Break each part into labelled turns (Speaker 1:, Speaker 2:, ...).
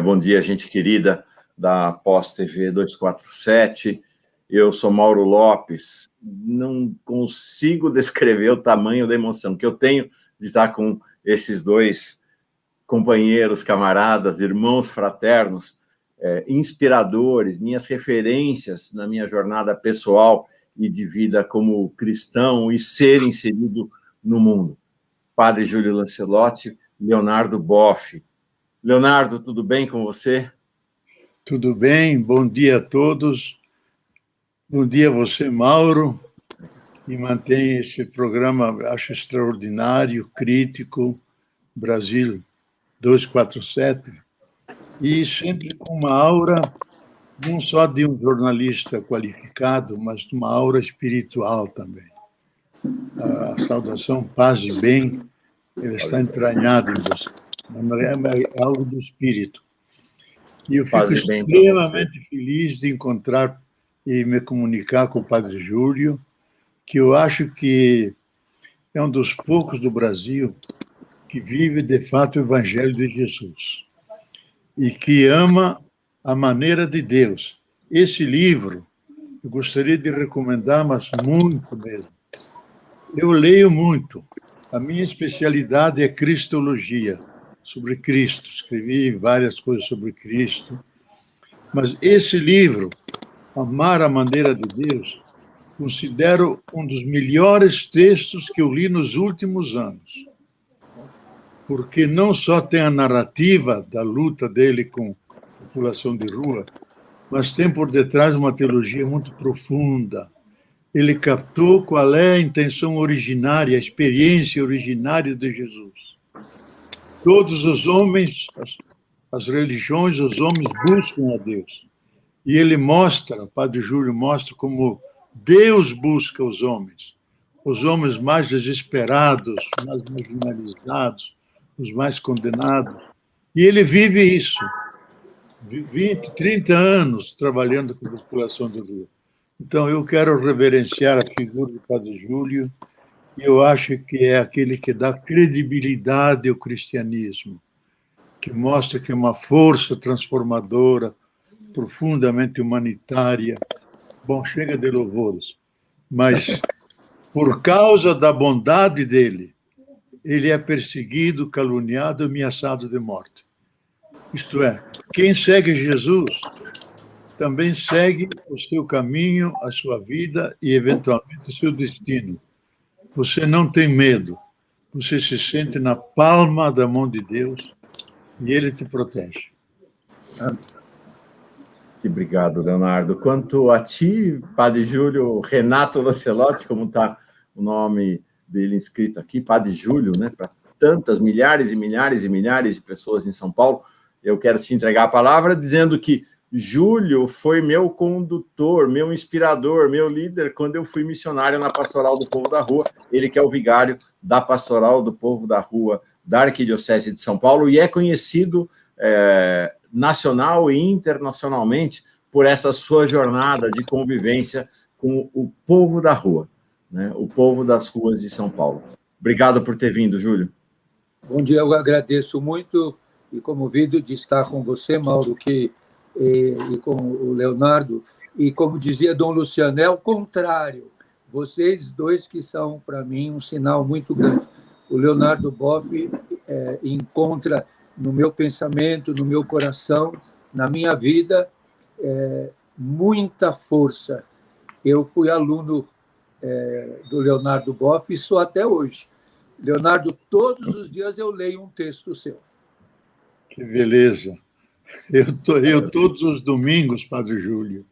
Speaker 1: bom dia, gente querida da Pós TV 247. Eu sou Mauro Lopes. Não consigo descrever o tamanho da emoção que eu tenho de estar com esses dois companheiros, camaradas, irmãos fraternos, inspiradores, minhas referências na minha jornada pessoal e de vida como cristão e ser inserido no mundo. Padre Júlio Lancelotti, Leonardo Boff. Leonardo, tudo bem com você?
Speaker 2: Tudo bem, bom dia a todos. Bom dia a você, Mauro, que mantém esse programa, acho extraordinário, crítico, Brasil 247, e sempre com uma aura, não só de um jornalista qualificado, mas de uma aura espiritual também. A saudação paz e bem, ele está entranhado em você. É algo do espírito. E eu fico extremamente feliz de encontrar e me comunicar com o Padre Júlio, que eu acho que é um dos poucos do Brasil que vive, de fato, o Evangelho de Jesus e que ama a maneira de Deus. Esse livro, eu gostaria de recomendar, mas muito mesmo. Eu leio muito. A minha especialidade é Cristologia, sobre Cristo. Escrevi várias coisas sobre Cristo. Mas esse livro, Amar a Maneira de Deus, considero um dos melhores textos que eu li nos últimos anos. Porque não só tem a narrativa da luta dele com a população de rua, mas tem por detrás uma teologia muito profunda. Ele captou qual é a intenção originária, a experiência originária de Jesus. Todos os homens, as religiões, os homens buscam a Deus. E ele mostra, o Padre Júlio mostra como Deus busca os homens mais desesperados, mais marginalizados, os mais condenados. E ele vive isso. 20, 30 anos trabalhando com a população do Rio. Então, eu quero reverenciar a figura do Padre Júlio, e eu acho que é aquele que dá credibilidade ao cristianismo, que mostra que é uma força transformadora, profundamente humanitária. Bom, chega de louvores, mas por causa da bondade dele, ele é perseguido, caluniado, ameaçado de morte. Isto é, quem segue Jesus também segue o seu caminho, a sua vida e, eventualmente, o seu destino. Você não tem medo, você se sente na palma da mão de Deus e ele te protege.
Speaker 1: Obrigado, Leonardo. Quanto a ti, Padre Júlio Renato Lancelotti, como está o nome dele inscrito aqui, Padre Júlio, né, para tantas milhares e milhares e milhares de pessoas em São Paulo, eu quero te entregar a palavra dizendo que Júlio foi meu condutor, meu inspirador, meu líder quando eu fui missionário na Pastoral do Povo da Rua. Ele que é o vigário da Pastoral do Povo da Rua da Arquidiocese de São Paulo e é conhecido nacional e internacionalmente por essa sua jornada de convivência com o povo da rua, né? O povo das ruas de São Paulo. Obrigado por ter vindo, Júlio.
Speaker 3: Bom dia, eu agradeço muito e comovido de estar com você, Mauro, e com o Leonardo, e como dizia Dom Luciano, é o contrário. Vocês dois que são, para mim, um sinal muito grande. O Leonardo Boff encontra no meu pensamento, no meu coração, na minha vida, muita força. Eu fui aluno do Leonardo Boff e sou até hoje. Leonardo, todos os dias eu leio um texto seu.
Speaker 2: Que beleza. Eu todos os domingos, Padre Júlio,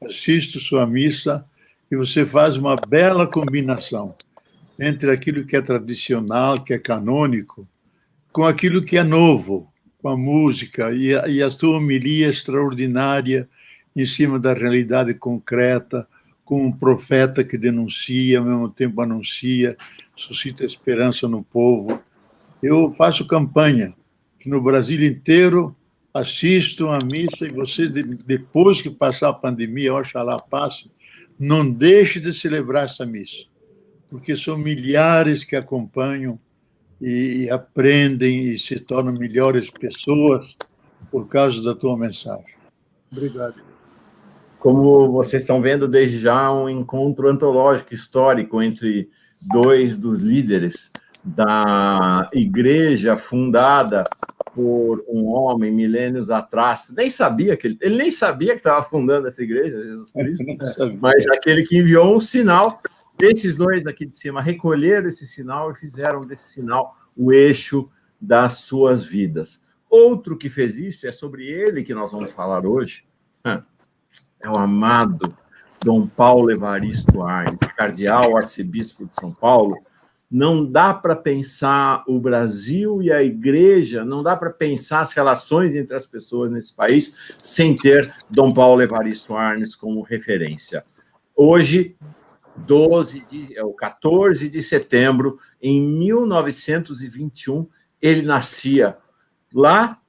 Speaker 2: assisto sua missa e você faz uma bela combinação entre aquilo que é tradicional, que é canônico, com aquilo que é novo, com a música, e a sua homilia extraordinária em cima da realidade concreta, com um profeta que denuncia, ao mesmo tempo anuncia, suscita esperança no povo. Eu faço campanha, que no Brasil inteiro assistam a missa e você, depois que passar a pandemia, oxalá passe, não deixe de celebrar essa missa, porque são milhares que acompanham e aprendem e se tornam melhores pessoas por causa da tua mensagem.
Speaker 3: Obrigado.
Speaker 1: Como vocês estão vendo, desde já um encontro antológico histórico entre dois dos líderes da igreja fundada por um homem milênios atrás. Nem sabia que ele nem sabia que estava fundando essa igreja, Jesus Cristo, mas aquele que enviou um sinal. Esses dois aqui de cima recolheram esse sinal e fizeram desse sinal o eixo das suas vidas. Outro que fez isso, é sobre ele que nós vamos falar hoje, é o amado Dom Paulo Evaristo Arnes, cardeal arcebispo de São Paulo. Não dá para pensar o Brasil e a igreja, não dá para pensar as relações entre as pessoas nesse país sem ter Dom Paulo Evaristo Arnes como referência. Hoje, 14 de setembro, em 1921, ele nascia lá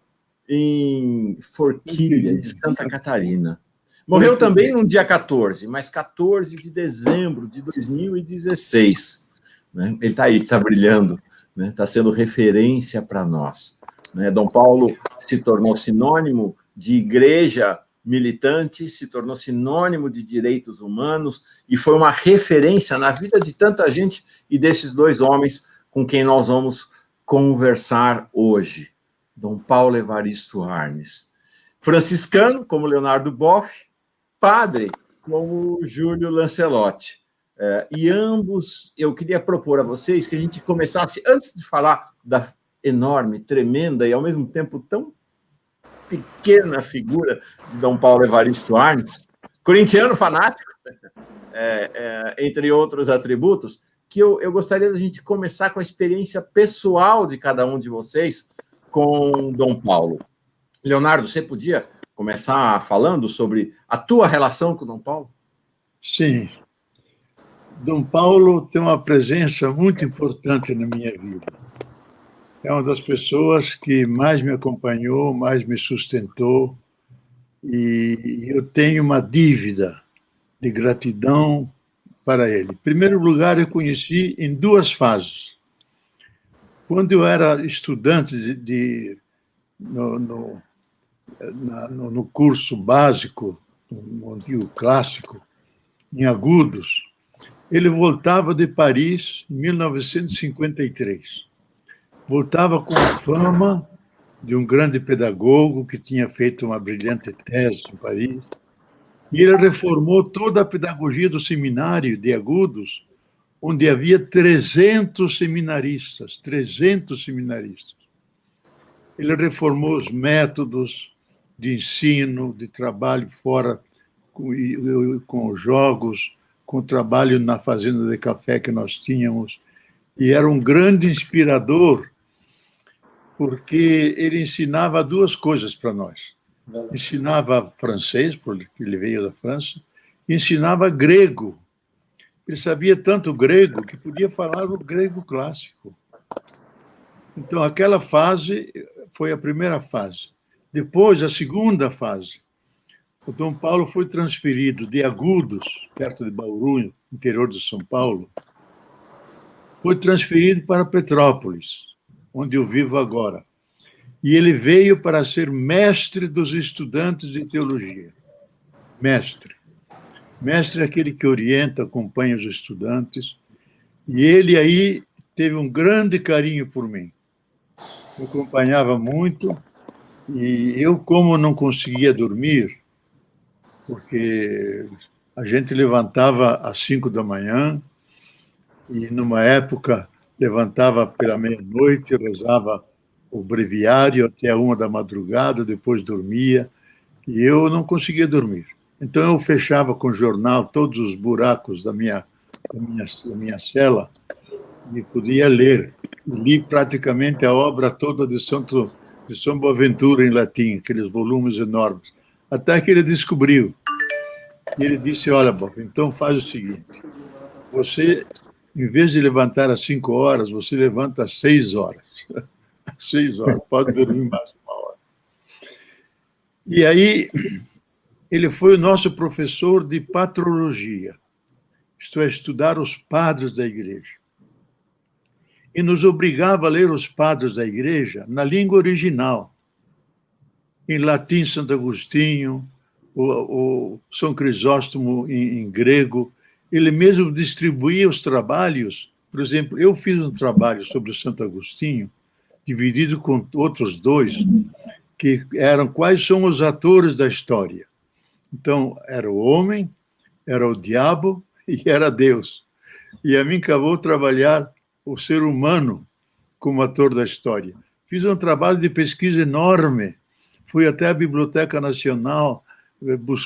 Speaker 1: em Forquilha, de Santa Catarina. Morreu também no dia 14, mas 14 de dezembro de 2016. Né? Ele está aí, está brilhando, né? Está sendo referência para nós. Né? Dom Paulo se tornou sinônimo de igreja militante, se tornou sinônimo de direitos humanos e foi uma referência na vida de tanta gente e desses dois homens com quem nós vamos conversar hoje. Dom Paulo Evaristo Arnes. Franciscano, como Leonardo Boff, padre, como Júlio Lancelotti. E ambos, eu queria propor a vocês que a gente começasse, antes de falar da enorme, tremenda e, ao mesmo tempo, tão pequena figura de Dom Paulo Evaristo Arnes, corintiano fanático, entre outros atributos, que eu gostaria da gente começar com a experiência pessoal de cada um de vocês com Dom Paulo. Leonardo, você podia começar falando sobre a tua relação com Dom Paulo?
Speaker 2: Sim. Dom Paulo tem uma presença muito importante na minha vida. É uma das pessoas que mais me acompanhou, mais me sustentou, e eu tenho uma dívida de gratidão para ele. Em primeiro lugar, eu conheci em duas fases. Quando eu era estudante no curso básico, no antigo clássico, em Agudos, ele voltava de Paris em 1953. Voltava com a fama de um grande pedagogo que tinha feito uma brilhante tese em Paris. E ele reformou toda a pedagogia do seminário de Agudos, onde havia 300 seminaristas, 300 seminaristas. Ele reformou os métodos de ensino, de trabalho fora, com jogos, com o trabalho na fazenda de café que nós tínhamos. E era um grande inspirador, porque ele ensinava duas coisas para nós. Ensinava francês, porque ele veio da França, e ensinava grego. Ele sabia tanto grego que podia falar o grego clássico. Então, aquela fase foi a primeira fase. Depois, a segunda fase, o Dom Paulo foi transferido de Agudos, perto de Bauru, interior de São Paulo, foi transferido para Petrópolis, onde eu vivo agora. E ele veio para ser mestre dos estudantes de teologia. Mestre. Mestre é aquele que orienta, acompanha os estudantes. E ele aí teve um grande carinho por mim. Me acompanhava muito. E eu, como não conseguia dormir, porque a gente levantava às 5 da manhã, e numa época levantava pela meia-noite, rezava o breviário até 1 da madrugada, depois dormia, e eu não conseguia dormir. Então eu fechava com jornal todos os buracos da minha cela e podia ler. Li praticamente a obra toda de São Boaventura em latim, aqueles volumes enormes, até que ele descobriu. E ele disse: olha, Bob, então faz o seguinte, você, em vez de levantar às 5 horas, você levanta às 6 horas. 6 horas, pode dormir mais 1 hora. E aí, ele foi o nosso professor de patrologia, isto é, estudar os padres da igreja. E nos obrigava a ler os padres da igreja na língua original. em latim Santo Agostinho, o São Crisóstomo em grego. Ele mesmo distribuía os trabalhos. Por exemplo, eu fiz um trabalho sobre o Santo Agostinho, dividido com outros dois, que eram quais são os atores da história. Então, era o homem, era o diabo e era Deus. E a mim acabou trabalhar o ser humano como ator da história. Fiz um trabalho de pesquisa enorme. Fui até a Biblioteca Nacional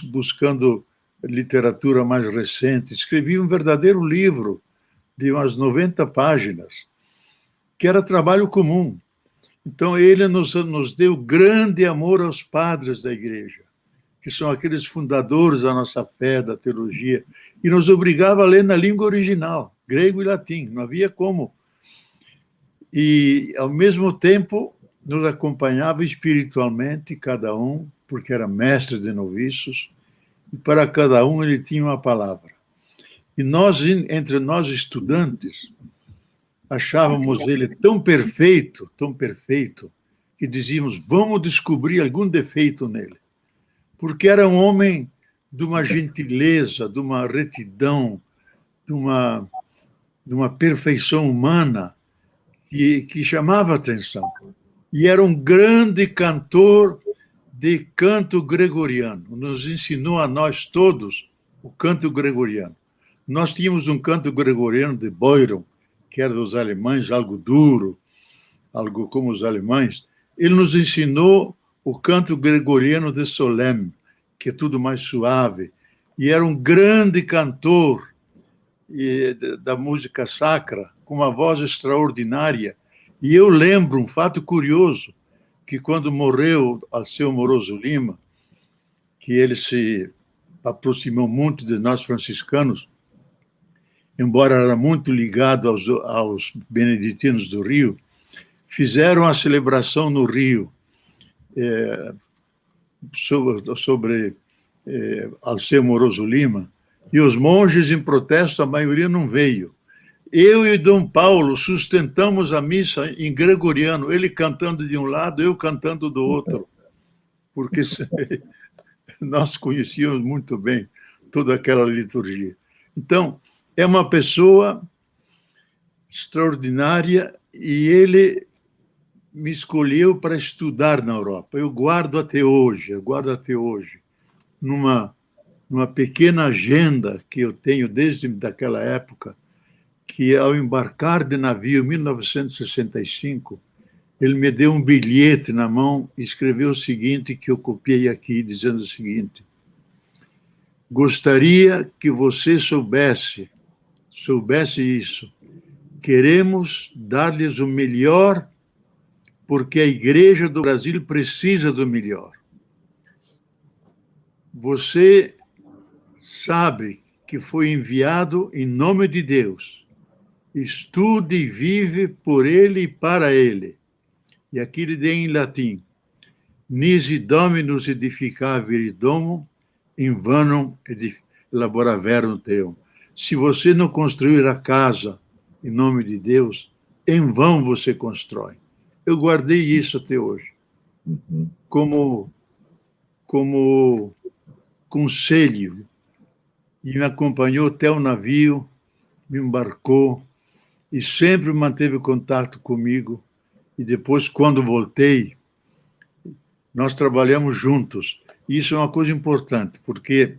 Speaker 2: buscando literatura mais recente. Escrevi um verdadeiro livro de umas 90 páginas, que era trabalho comum. Então, ele nos deu grande amor aos padres da igreja, que são aqueles fundadores da nossa fé, da teologia, e nos obrigava a ler na língua original, grego e latim, não havia como. E, ao mesmo tempo, nos acompanhava espiritualmente, cada um, porque era mestre de noviços, e para cada um ele tinha uma palavra. E nós, entre nós estudantes, achávamos ele tão perfeito, que dizíamos, vamos descobrir algum defeito nele. Porque era um homem de uma gentileza, de uma retidão, de uma perfeição humana que chamava a atenção. E era um grande cantor de canto gregoriano. Nos ensinou a nós todos o canto gregoriano. Nós tínhamos um canto gregoriano de Byron, que era dos alemães, algo duro, algo como os alemães. Ele nos ensinou o canto gregoriano de Solesmes, que é tudo mais suave. E era um grande cantor da música sacra, com uma voz extraordinária. E eu lembro um fato curioso, que quando morreu Alceu Moroso Lima, que ele se aproximou muito de nós franciscanos, embora era muito ligado aos beneditinos do Rio, fizeram a celebração no Rio sobre Alceu Moroso Lima, e os monges, em protesto, a maioria não veio. Eu e Dom Paulo sustentamos a missa em gregoriano, ele cantando de um lado, eu cantando do outro, porque nós conhecíamos muito bem toda aquela liturgia. Então, é uma pessoa extraordinária e ele me escolheu para estudar na Europa. Eu guardo até hoje, numa pequena agenda que eu tenho desde daquela época, que ao embarcar de navio em 1965, ele me deu um bilhete na mão e escreveu o seguinte, que eu copiei aqui, dizendo o seguinte: gostaria que você soubesse isso. Queremos dar-lhes o melhor, porque a Igreja do Brasil precisa do melhor. Você sabe que foi enviado em nome de Deus. Estude e vive por ele e para ele. E aqui ele diz em latim: nisi dominus edificavi domum, in vanum elaboraverum teum. Se você não construir a casa em nome de Deus, em vão você constrói. Eu guardei isso até hoje. Como conselho. E me acompanhou até o navio, me embarcou, e sempre manteve contato comigo. E depois, quando voltei, nós trabalhamos juntos. E isso é uma coisa importante, porque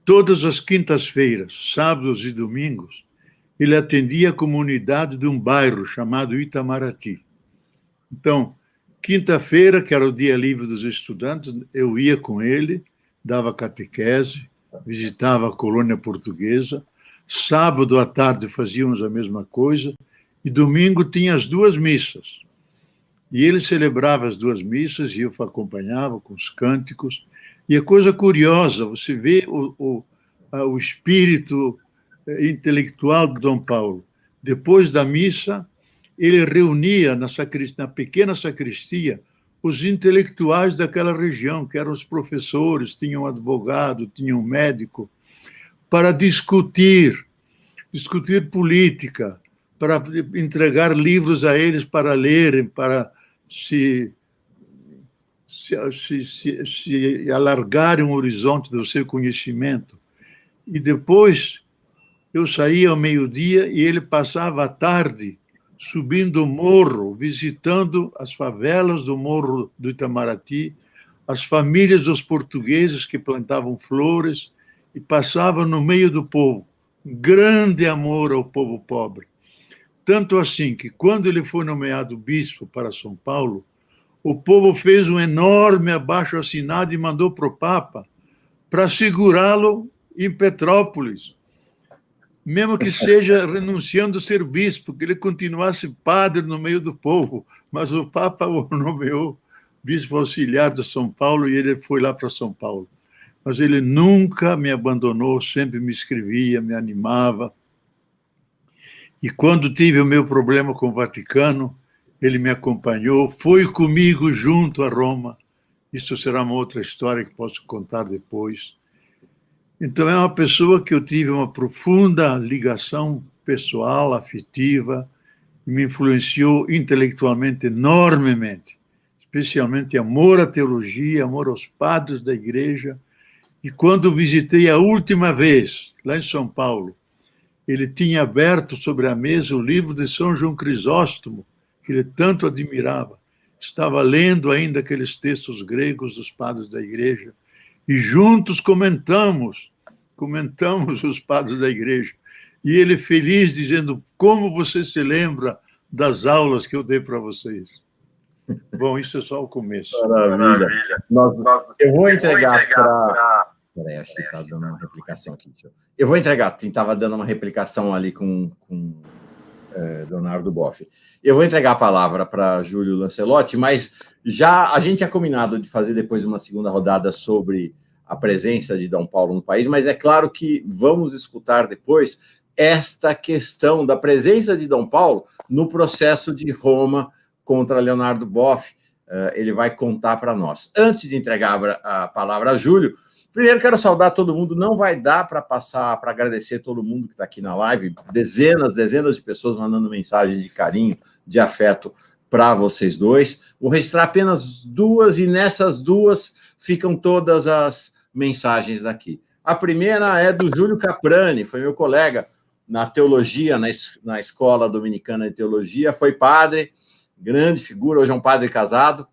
Speaker 2: todas as quintas-feiras, sábados e domingos, ele atendia a comunidade de um bairro chamado Itamaraty. Então, quinta-feira, que era o dia livre dos estudantes, eu ia com ele, dava catequese, visitava a colônia portuguesa. Sábado à tarde fazíamos a mesma coisa, e domingo tinha as duas missas. E ele celebrava as duas missas, e eu acompanhava com os cânticos. E a coisa curiosa, você vê o espírito intelectual de Dom Paulo. Depois da missa, ele reunia na pequena sacristia os intelectuais daquela região, que eram os professores, tinham um advogado, tinham um médico, para discutir política, para entregar livros a eles para lerem, para se se alargar um horizonte do seu conhecimento. E depois eu saía ao meio-dia e ele passava a tarde subindo o morro, visitando as favelas do Morro do Itamaraty, as famílias dos portugueses que plantavam flores e passavam no meio do povo. Grande amor ao povo pobre. Tanto assim que, quando ele foi nomeado bispo para São Paulo, o povo fez um enorme abaixo-assinado e mandou para o Papa para segurá-lo em Petrópolis, mesmo que seja renunciando a ser bispo, que ele continuasse padre no meio do povo, mas o Papa o nomeou bispo auxiliar de São Paulo e ele foi lá para São Paulo. Mas ele nunca me abandonou, sempre me escrevia, me animava. E quando tive o meu problema com o Vaticano, ele me acompanhou, foi comigo junto a Roma. Isso será uma outra história que posso contar depois. Então, é uma pessoa que eu tive uma profunda ligação pessoal, afetiva, e me influenciou intelectualmente enormemente, especialmente amor à teologia, amor aos padres da igreja. E quando visitei a última vez, lá em São Paulo, ele tinha aberto sobre a mesa o livro de São João Crisóstomo, que ele tanto admirava. Estava lendo ainda aqueles textos gregos dos padres da igreja, e juntos comentamos os padres da igreja. E ele feliz, dizendo, como você se lembra das aulas que eu dei para vocês? Bom, isso é só o começo.
Speaker 1: Maravilha. Eu vou entregar para... Peraí, acho que está dando uma replicação aqui. Eu vou entregar, estava dando uma replicação ali com Leonardo Boff. Eu vou entregar a palavra para Júlio Lancelotti, mas já a gente tinha combinado de fazer depois uma segunda rodada sobre a presença de Dom Paulo no país, mas é claro que vamos escutar depois esta questão da presença de Dom Paulo no processo de Roma contra Leonardo Boff. Ele vai contar para nós. Antes de entregar a palavra a Júlio, primeiro quero saudar todo mundo. Não vai dar para passar, para agradecer todo mundo que está aqui na live, dezenas de pessoas mandando mensagem de carinho, de afeto para vocês dois. Vou registrar apenas duas, e nessas duas ficam todas as mensagens daqui. A primeira é do Júlio Caprani, foi meu colega na teologia, na Escola Dominicana de Teologia, foi padre, grande figura, hoje é um padre casado.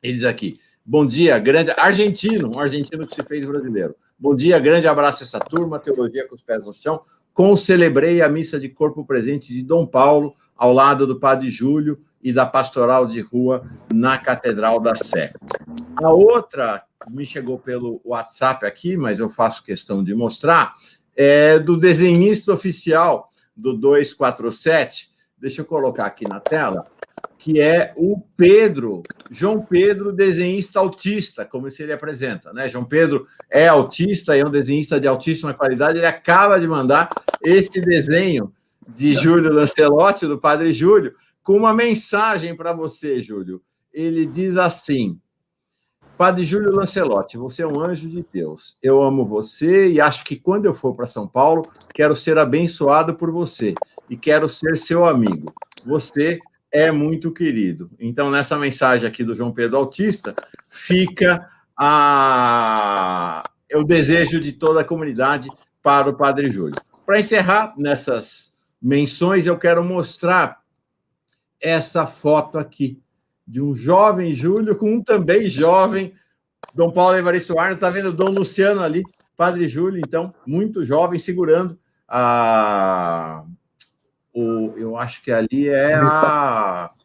Speaker 1: Ele diz aqui: bom dia, grande argentino, um argentino que se fez brasileiro. Bom dia, grande abraço a essa turma, teologia com os pés no chão. Concelebrei a missa de corpo presente de Dom Paulo, ao lado do padre Júlio e da pastoral de rua na Catedral da Sé. A outra me chegou pelo WhatsApp aqui, mas eu faço questão de mostrar, é do desenhista oficial do 247, deixa eu colocar aqui na tela, que é o Pedro, João Pedro, desenhista autista, como se ele apresenta, né? João Pedro é autista, é um desenhista de altíssima qualidade, ele acaba de mandar esse desenho de Júlio Lancelotti, do Padre Júlio, com uma mensagem para você, Júlio. Ele diz assim: Padre Júlio Lancelotti, você é um anjo de Deus. Eu amo você e acho que quando eu for para São Paulo, quero ser abençoado por você e quero ser seu amigo. Você é muito querido. Então, nessa mensagem aqui do João Pedro Autista, fica o desejo de toda a comunidade para o Padre Júlio. Para encerrar nessas menções, eu quero mostrar essa foto aqui de um jovem Júlio com um também jovem Dom Paulo Evaristo Arnes. Está vendo o Dom Luciano ali, Padre Júlio, então, muito jovem, segurando eu acho que ali é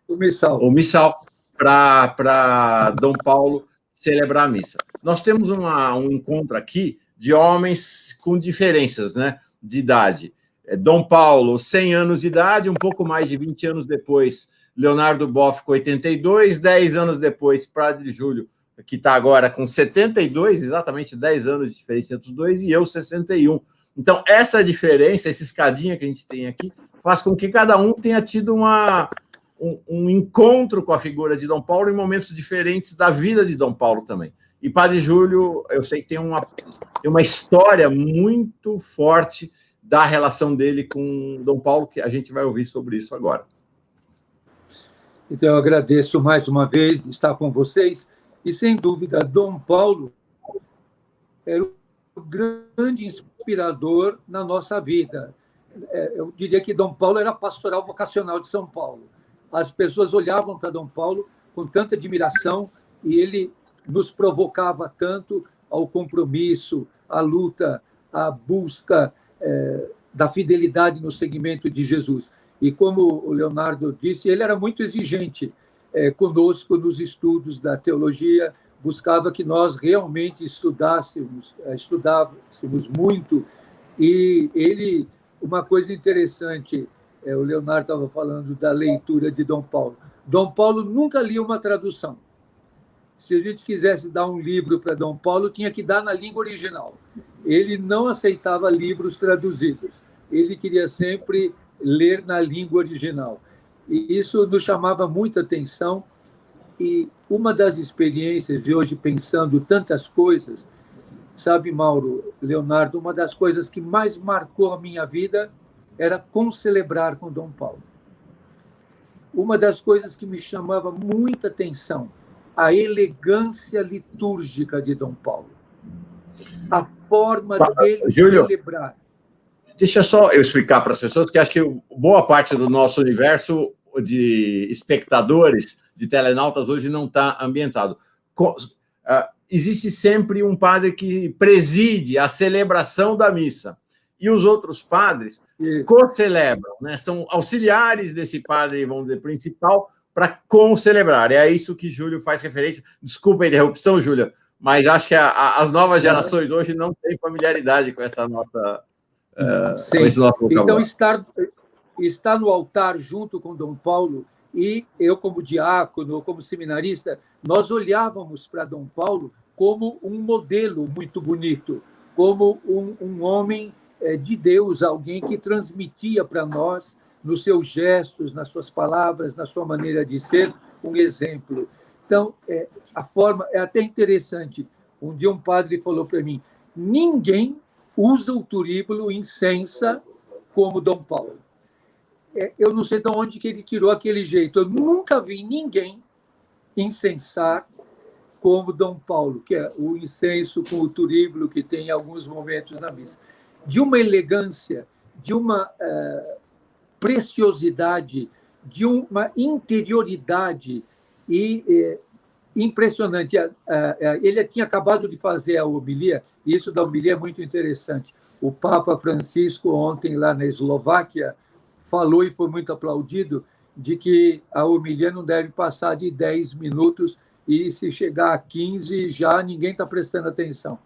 Speaker 3: o missal.
Speaker 1: O missal para Dom Paulo celebrar a missa. Nós temos um encontro aqui de homens com diferenças, né, de idade. Dom Paulo, 100 anos de idade, um pouco mais de 20 anos depois, Leonardo Boff com 82, 10 anos depois, Padre Júlio, que está agora com 72, exatamente 10 anos de diferença entre os dois, e eu, 61. Então, essa diferença, essa escadinha que a gente tem aqui, faz com que cada um tenha tido um encontro com a figura de Dom Paulo em momentos diferentes da vida de Dom Paulo também. E Padre Júlio, eu sei que tem uma história muito forte da relação dele com Dom Paulo, que a gente vai ouvir sobre isso agora.
Speaker 3: Então, eu agradeço mais uma vez estar com vocês E, sem dúvida, Dom Paulo era o grande inspirador na nossa vida. Eu diria que Dom Paulo era a pastoral vocacional de São Paulo. As pessoas olhavam para Dom Paulo com tanta admiração e ele nos provocava tanto ao compromisso, à luta, à busca da fidelidade no seguimento de Jesus. E como o Leonardo disse, ele era muito exigente conosco nos estudos da teologia, buscava que nós realmente estudávamos muito. E ele, uma coisa interessante, o Leonardo estava falando da leitura de Dom Paulo. Dom Paulo nunca lia uma tradução. Se a gente quisesse dar um livro para Dom Paulo, tinha que dar na língua original. Ele não aceitava livros traduzidos. Ele queria sempre ler na língua original. E isso nos chamava muita atenção. E uma das experiências de hoje, pensando tantas coisas, sabe, Mauro, Leonardo, uma das coisas que mais marcou a minha vida era concelebrar com Dom Paulo. Uma das coisas que me chamava muita atenção, a elegância litúrgica de Dom Paulo. A forma dele celebrar.
Speaker 1: Deixa só eu explicar para as pessoas, que acho que boa parte do nosso universo de espectadores, de telenautas, hoje não está ambientado. Existe sempre um padre que preside a celebração da missa. E os outros padres co-celebram, né? São auxiliares desse padre, vamos dizer, principal, para concelebrar. É a isso que Júlio faz referência. Desculpa a interrupção, Júlio, mas acho que as novas gerações hoje não têm familiaridade com essa nossa...
Speaker 3: com esse nosso vocabulário. Então, estar no altar junto com Dom Paulo, e eu, como diácono, como seminarista, nós olhávamos para Dom Paulo como um modelo muito bonito, como um homem de Deus, alguém que transmitia para nós, nos seus gestos, nas suas palavras, na sua maneira de ser, um exemplo. Então, a forma é até interessante. Um dia um padre falou para mim, ninguém usa o turíbulo incensa como Dom Paulo. Eu não sei de onde que ele tirou aquele jeito. Eu nunca vi ninguém incensar como Dom Paulo, que é o incenso com o turíbulo que tem em alguns momentos na missa. De uma elegância, de uma preciosidade, de uma interioridade impressionante. Ele tinha acabado de fazer a homilia, e isso da homilia é muito interessante. O Papa Francisco, ontem, lá na Eslováquia, falou, e foi muito aplaudido, de que a homilia não deve passar de 10 minutos, e se chegar a 15, já ninguém está prestando atenção.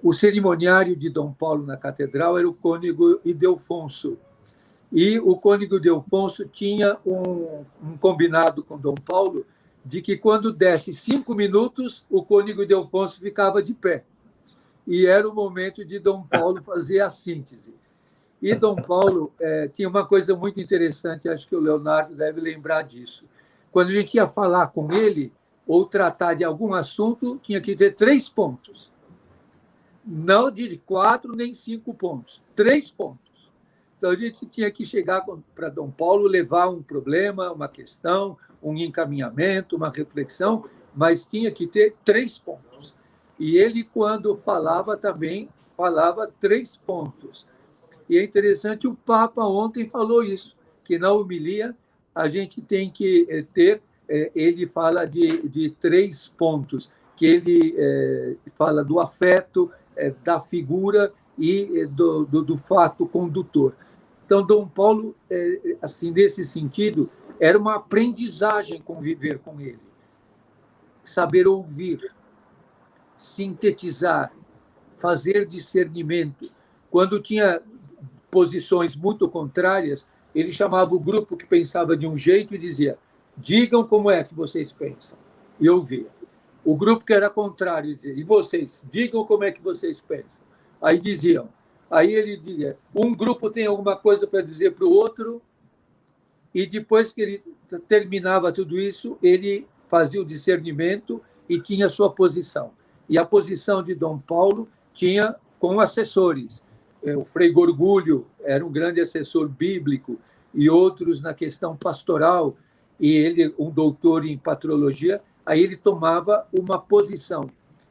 Speaker 3: O cerimoniário de Dom Paulo na catedral era o cônego Ildefonso. E o cônego Ildefonso tinha um combinado com Dom Paulo de que, quando desse 5 minutos, o cônego Ildefonso ficava de pé. E era o momento de Dom Paulo fazer a síntese. E Dom Paulo tinha uma coisa muito interessante, acho que o Leonardo deve lembrar disso. Quando a gente ia falar com ele, ou tratar de algum assunto, tinha que ter 3 pontos. Não de 4 nem 5 pontos, 3 pontos. Então, a gente tinha que chegar para Dom Paulo, levar um problema, uma questão, um encaminhamento, uma reflexão, mas tinha que ter 3 pontos. E ele, quando falava, também falava 3 pontos. E é interessante, o Papa ontem falou isso, que na homilia a gente tem que ter, ele fala de 3 pontos, que ele fala do afeto, da figura e do fato condutor. Então, Dom Paulo, assim, nesse sentido, era uma aprendizagem conviver com ele. Saber ouvir, sintetizar, fazer discernimento. Quando tinha posições muito contrárias, ele chamava o grupo que pensava de um jeito e dizia, digam como é que vocês pensam. E ouvia. O grupo que era contrário dizia, e vocês, digam como é que vocês pensam. Aí diziam. Aí ele dizia, um grupo tem alguma coisa para dizer para o outro, e depois que ele terminava tudo isso, ele fazia o discernimento e tinha a sua posição. E a posição de Dom Paulo tinha com assessores. O Frei Gorgulho era um grande assessor bíblico, e outros na questão pastoral, e ele, um doutor em patrologia, aí ele tomava uma posição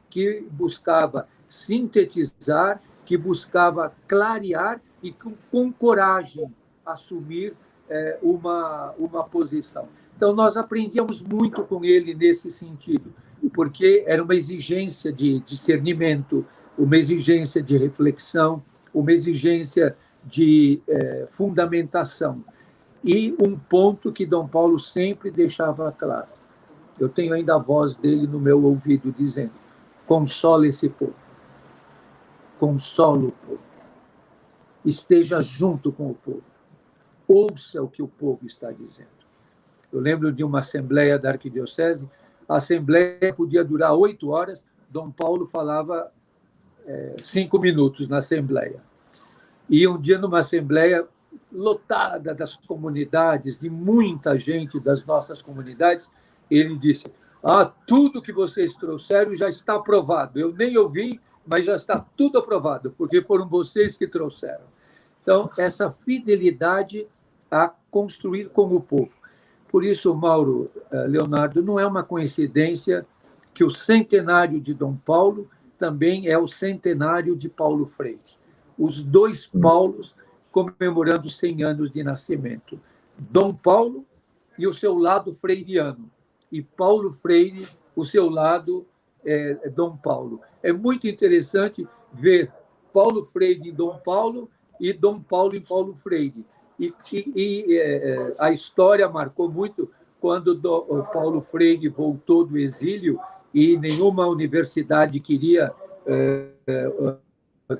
Speaker 3: que buscava sintetizar, que buscava clarear e com coragem assumir uma posição. Então, nós aprendíamos muito com ele nesse sentido, porque era uma exigência de discernimento, uma exigência de reflexão, uma exigência de fundamentação. E um ponto que Dom Paulo sempre deixava claro. Eu tenho ainda a voz dele no meu ouvido dizendo: consola esse povo, consola o povo, esteja junto com o povo, ouça o que o povo está dizendo. Eu lembro de uma assembleia da arquidiocese, a assembleia podia durar 8 horas, Dom Paulo falava 5 minutos na assembleia. E um dia, numa assembleia lotada das comunidades, de muita gente das nossas comunidades, ele disse: tudo que vocês trouxeram já está aprovado. Eu nem ouvi, mas já está tudo aprovado, porque foram vocês que trouxeram. Então, essa fidelidade a construir com o povo. Por isso, Mauro, Leonardo, não é uma coincidência que o centenário de Dom Paulo também é o centenário de Paulo Freire. Os dois Paulos comemorando 100 anos de nascimento. Dom Paulo e o seu lado freiriano, e Paulo Freire, o seu lado Dom Paulo. É muito interessante ver Paulo Freire em Dom Paulo e Dom Paulo em Paulo Freire. A história marcou muito quando o Paulo Freire voltou do exílio e nenhuma universidade queria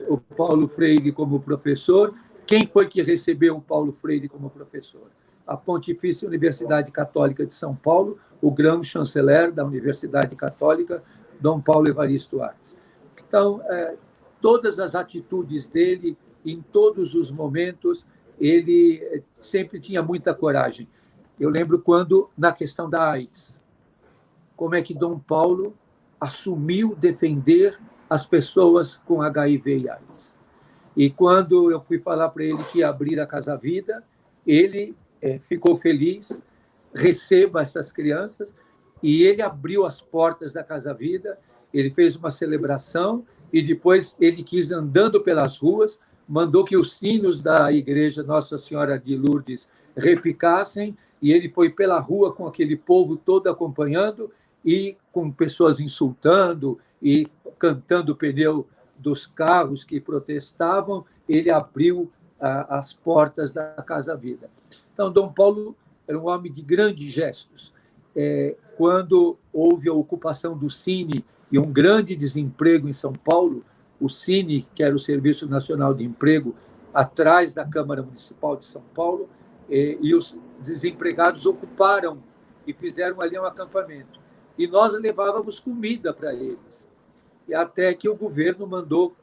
Speaker 3: o Paulo Freire como professor. Quem foi que recebeu o Paulo Freire como professor? A Pontifícia Universidade Católica de São Paulo, o grão-chanceler da Universidade Católica, Dom Paulo Evaristo Arques. Então, todas as atitudes dele, em todos os momentos, ele sempre tinha muita coragem. Eu lembro quando, na questão da AIDS, como é que Dom Paulo assumiu defender as pessoas com HIV e AIDS. E quando eu fui falar para ele que ia abrir a Casa Vida, ele ficou feliz, receba essas crianças, e ele abriu as portas da Casa Vida, ele fez uma celebração, e depois ele quis, andando pelas ruas, mandou que os sinos da igreja Nossa Senhora de Lourdes repicassem, e ele foi pela rua com aquele povo todo acompanhando, e com pessoas insultando e cantando o pneu dos carros que protestavam, ele abriu as portas da Casa Vida. Então, Dom Paulo era um homem de grandes gestos. Quando houve a ocupação do Cine e um grande desemprego em São Paulo, o Cine, que era o Serviço Nacional de Emprego, atrás da Câmara Municipal de São Paulo, e os desempregados ocuparam e fizeram ali um acampamento. E nós levávamos comida para eles. E até que o governo mandou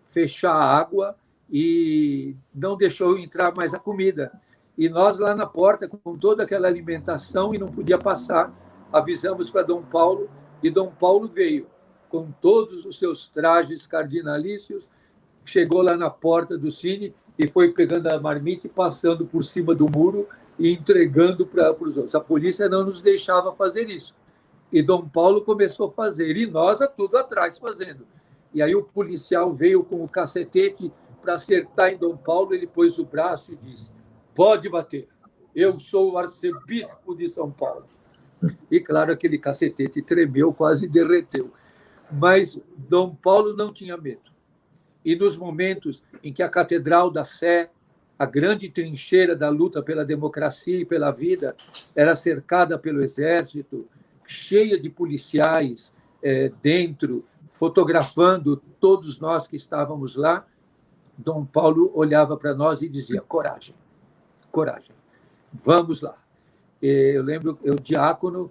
Speaker 3: fechar a água e não deixou entrar mais a comida. E nós lá na porta, com toda aquela alimentação, e não podia passar, avisamos para Dom Paulo, e Dom Paulo veio com todos os seus trajes cardinalícios, chegou lá na porta do Cine e foi pegando a marmita e passando por cima do muro e entregando para os outros. A polícia não nos deixava fazer isso. E Dom Paulo começou a fazer, e nós tudo atrás fazendo. E aí o policial veio com o cacetete para acertar em Dom Paulo, ele pôs o braço e disse: pode bater, eu sou o arcebispo de São Paulo. E, claro, aquele cacetete tremeu, quase derreteu. Mas Dom Paulo não tinha medo. E nos momentos em que a Catedral da Sé, a grande trincheira da luta pela democracia e pela vida, era cercada pelo exército, cheia de policiais dentro, fotografando todos nós que estávamos lá, Dom Paulo olhava para nós e dizia: coragem, coragem, vamos lá. Eu lembro, o diácono,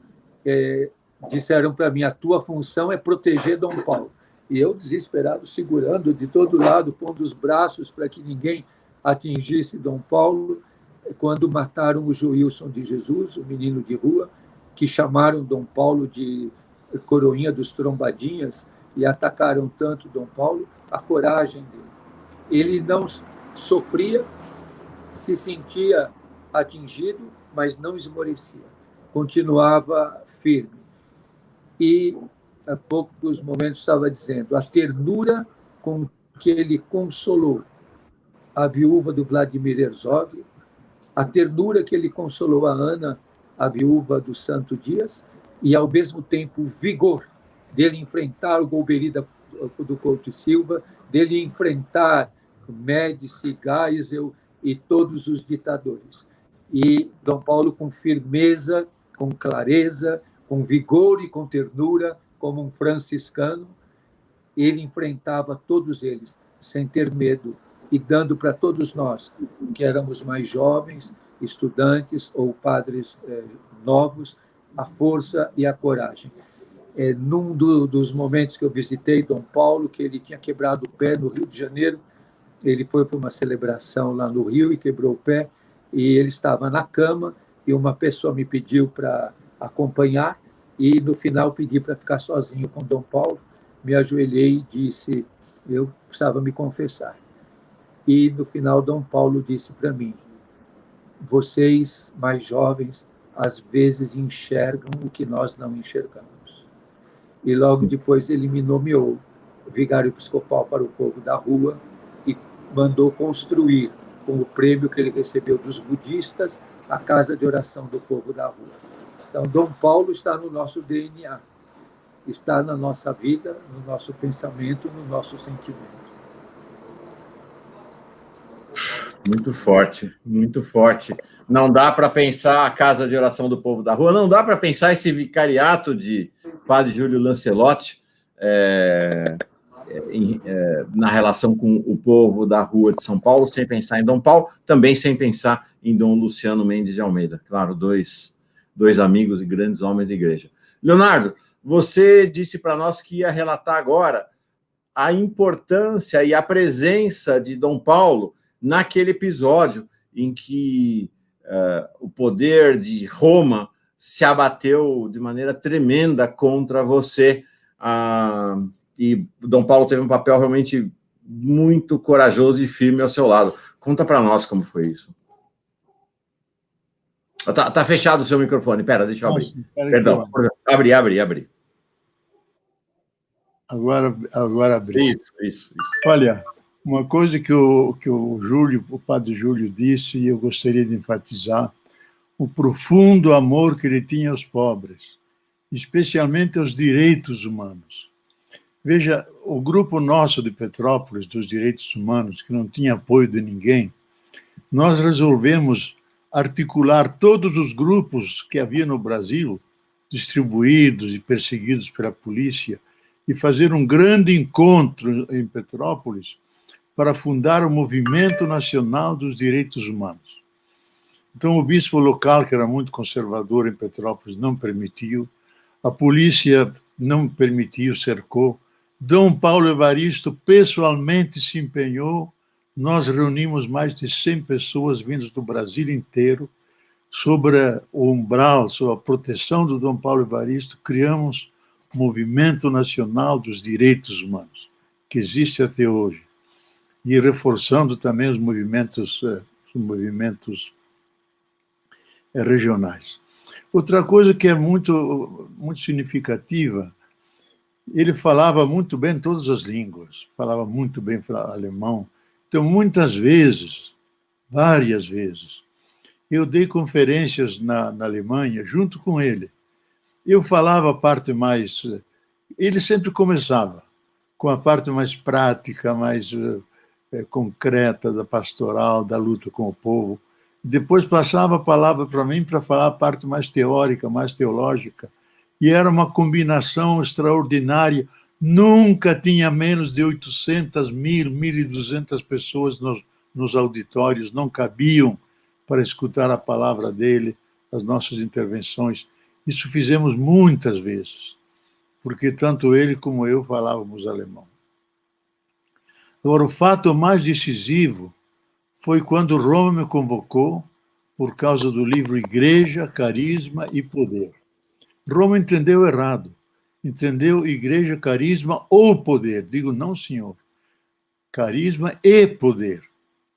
Speaker 3: disseram para mim: a tua função é proteger Dom Paulo. E eu, desesperado, segurando de todo lado, pondo os braços para que ninguém atingisse Dom Paulo, quando mataram o Joilson de Jesus, o menino de rua, que chamaram Dom Paulo de coroinha dos trombadinhas e atacaram tanto Dom Paulo, a coragem dele. Ele não sofria, se sentia atingido, mas não esmorecia, continuava firme. E há poucos momentos estava dizendo a ternura com que ele consolou a viúva do Vladimir Herzog, a ternura que ele consolou a Ana, a viúva do Santo Dias, e, ao mesmo tempo, o vigor dele enfrentar o Golbery do Couto e Silva, dele enfrentar Médici, Geisel e todos os ditadores. E Dom Paulo, com firmeza, com clareza, com vigor e com ternura, como um franciscano, ele enfrentava todos eles sem ter medo e dando para todos nós, que éramos mais jovens, estudantes ou padres novos, a força e a coragem. Num dos momentos que eu visitei Dom Paulo, que ele tinha quebrado o pé no Rio de Janeiro, ele foi para uma celebração lá no Rio e quebrou o pé, e ele estava na cama, e uma pessoa me pediu para acompanhar, e no final pedi para ficar sozinho com Dom Paulo, me ajoelhei e disse, eu precisava me confessar. E no final Dom Paulo disse para mim, vocês mais jovens às vezes enxergam o que nós não enxergamos. E logo depois ele me nomeou vigário episcopal para o povo da rua e mandou construir, com o prêmio que ele recebeu dos budistas, a casa de oração do povo da rua. Então, Dom Paulo está no nosso DNA, está na nossa vida, no nosso pensamento, no nosso sentimento.
Speaker 1: Muito forte, muito forte. Não dá para pensar a casa de oração do povo da rua, não dá para pensar esse vicariato de Padre Júlio Lancelotti na relação com o povo da rua de São Paulo, sem pensar em Dom Paulo, também sem pensar em Dom Luciano Mendes de Almeida. Claro, dois amigos e grandes homens de igreja. Leonardo, você disse para nós que ia relatar agora a importância e a presença de Dom Paulo naquele episódio em que o poder de Roma se abateu de maneira tremenda contra você. E Dom Paulo teve um papel realmente muito corajoso e firme ao seu lado. Conta para nós como foi isso. Tá fechado o seu microfone. Pera, deixa eu abrir. Perdão. Abri.
Speaker 2: Agora abri.
Speaker 1: Isso.
Speaker 2: Olha, uma coisa que o padre Júlio disse, e eu gostaria de enfatizar, o profundo amor que ele tinha aos pobres, especialmente aos direitos humanos. Veja, o grupo nosso de Petrópolis, dos direitos humanos, que não tinha apoio de ninguém, nós resolvemos articular todos os grupos que havia no Brasil, distribuídos e perseguidos pela polícia, e fazer um grande encontro em Petrópolis para fundar o Movimento Nacional dos Direitos Humanos. Então, o bispo local, que era muito conservador em Petrópolis, não permitiu, a polícia não permitiu, cercou. Dom Paulo Evaristo pessoalmente se empenhou, nós reunimos mais de 100 pessoas vindas do Brasil inteiro, sobre o umbral, sobre a proteção do Dom Paulo Evaristo, criamos o Movimento Nacional dos Direitos Humanos, que existe até hoje, e reforçando também os movimentos regionais. Outra coisa que é muito significativa, ele falava muito bem todas as línguas, falava muito bem alemão. Então, muitas vezes, várias vezes, eu dei conferências na Alemanha junto com ele. Eu falava a parte mais... Ele sempre começava com a parte mais prática, mais concreta da pastoral, da luta com o povo. Depois passava a palavra para mim para falar a parte mais teórica, mais teológica. E era uma combinação extraordinária. Nunca tinha menos de 800, 1.200 pessoas nos auditórios, não cabiam para escutar a palavra dele, as nossas intervenções. Isso fizemos muitas vezes, porque tanto ele como eu falávamos alemão. Agora, o fato mais decisivo foi quando Roma me convocou por causa do livro Igreja, Carisma e Poder. Roma entendeu errado. Entendeu igreja, carisma ou poder. Digo, não, senhor. Carisma e poder.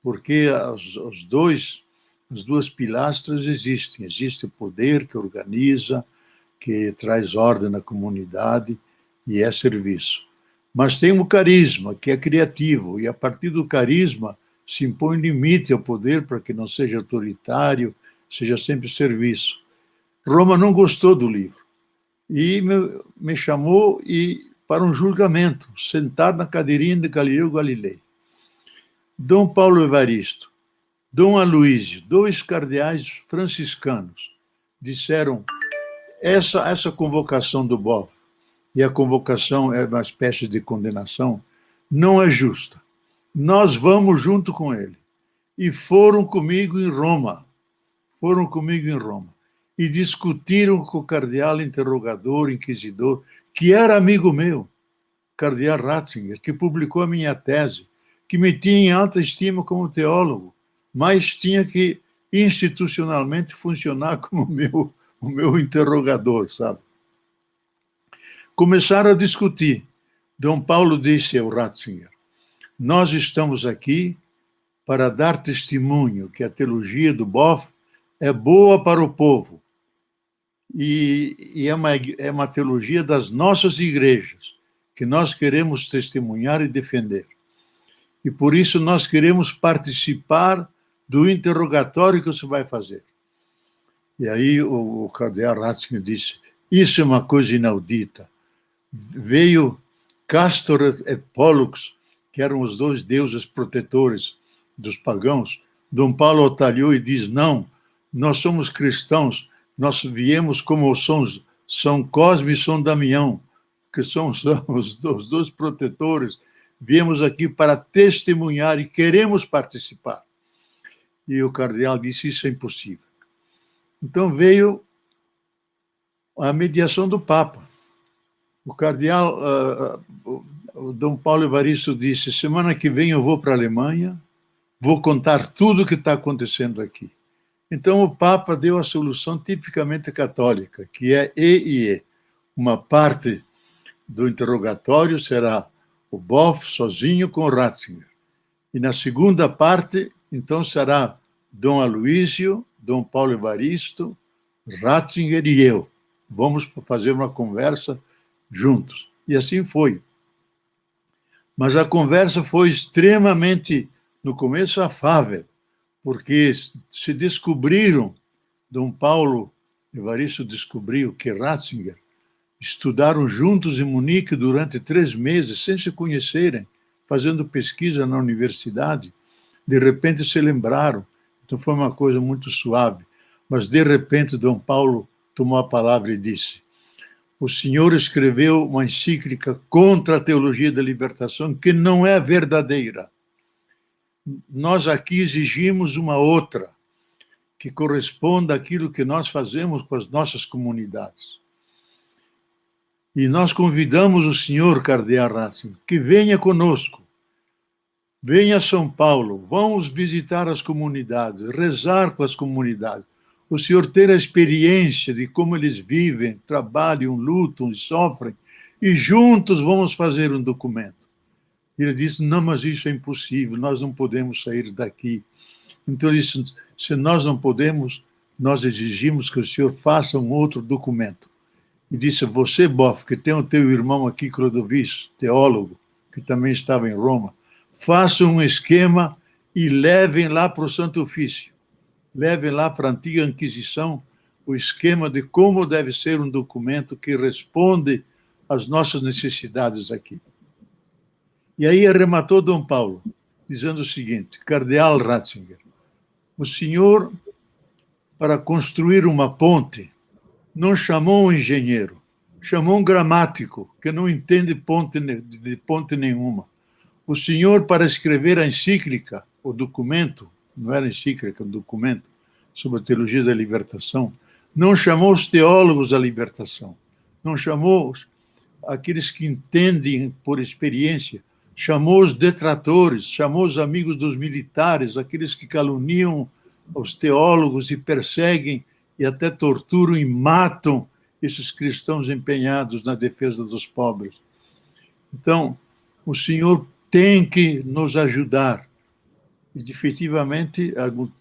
Speaker 2: Porque as duas pilastras existem. Existe o poder que organiza, que traz ordem na comunidade e é serviço. Mas tem o carisma, que é criativo, e a partir do carisma se impõe limite ao poder para que não seja autoritário, seja sempre serviço. Roma não gostou do livro e me chamou para um julgamento, sentado na cadeirinha de Galileu Galilei. Dom Paulo Evaristo, Dom Aloísio, 2 cardeais franciscanos, disseram: essa convocação do BOF, e a convocação é uma espécie de condenação, não é justa. Nós vamos junto com ele. E foram comigo em Roma. E discutiram com o cardeal interrogador, inquisidor, que era amigo meu, cardeal Ratzinger, que publicou a minha tese, que me tinha em alta estima como teólogo, mas tinha que institucionalmente funcionar como o meu interrogador, sabe? Começaram a discutir. Dom Paulo disse ao Ratzinger: nós estamos aqui para dar testemunho que a teologia do BOF é boa para o povo e é uma teologia das nossas igrejas que nós queremos testemunhar e defender. E por isso nós queremos participar do interrogatório que você vai fazer. E aí o cardeal Ratzinger disse: isso é uma coisa inaudita. Veio Castor e Pollux, que eram os 2 deuses protetores dos pagãos. Dom Paulo atalhou e diz: não, nós somos cristãos, nós viemos como São Cosme e São Damião, que são os 2 protetores, viemos aqui para testemunhar e queremos participar. E o cardeal disse: isso é impossível. Então veio a mediação do Papa. O cardeal, o Dom Paulo Evaristo disse: semana que vem eu vou para a Alemanha, vou contar tudo o que está acontecendo aqui. Então o Papa deu a solução tipicamente católica, que é E. Uma parte do interrogatório será o BOF sozinho com Ratzinger. E na segunda parte, então, será Dom Aloísio, Dom Paulo Evaristo, Ratzinger e eu. Vamos fazer uma conversa juntos. E assim foi. Mas a conversa foi extremamente, no começo, afável, porque se descobriram, Dom Paulo Evaristo descobriu que Ratzinger estudaram juntos em Munique durante 3 meses, sem se conhecerem, fazendo pesquisa na universidade. De repente se lembraram. Então foi uma coisa muito suave. Mas, de repente, Dom Paulo tomou a palavra e disse: o senhor escreveu uma encíclica contra a teologia da libertação que não é verdadeira. Nós aqui exigimos uma outra, que corresponda àquilo que nós fazemos com as nossas comunidades. E nós convidamos o senhor cardeal Ratzinger que venha conosco, venha a São Paulo, vamos visitar as comunidades, rezar com as comunidades. O senhor ter a experiência de como eles vivem, trabalham, lutam e sofrem, e juntos vamos fazer um documento. Ele disse: não, mas isso é impossível, nós não podemos sair daqui. Então ele disse: se nós não podemos, nós exigimos que o senhor faça um outro documento. E disse: você, Boff, que tem o teu irmão aqui, Clodovis, teólogo, que também estava em Roma, faça um esquema e levem lá para o Santo Ofício. Levem lá para a antiga Inquisição o esquema de como deve ser um documento que responde às nossas necessidades aqui. E aí arrematou Dom Paulo, dizendo o seguinte: cardeal Ratzinger, o senhor, para construir uma ponte, não chamou um engenheiro, chamou um gramático, que não entende de ponte nenhuma. O senhor, para escrever a encíclica, o documento, não era encíclica, um documento sobre a teologia da libertação, não chamou os teólogos da libertação, não chamou aqueles que entendem por experiência, chamou os detratores, chamou os amigos dos militares, aqueles que caluniam os teólogos e perseguem e até torturam e matam esses cristãos empenhados na defesa dos pobres. Então, o senhor tem que nos ajudar. E, efetivamente,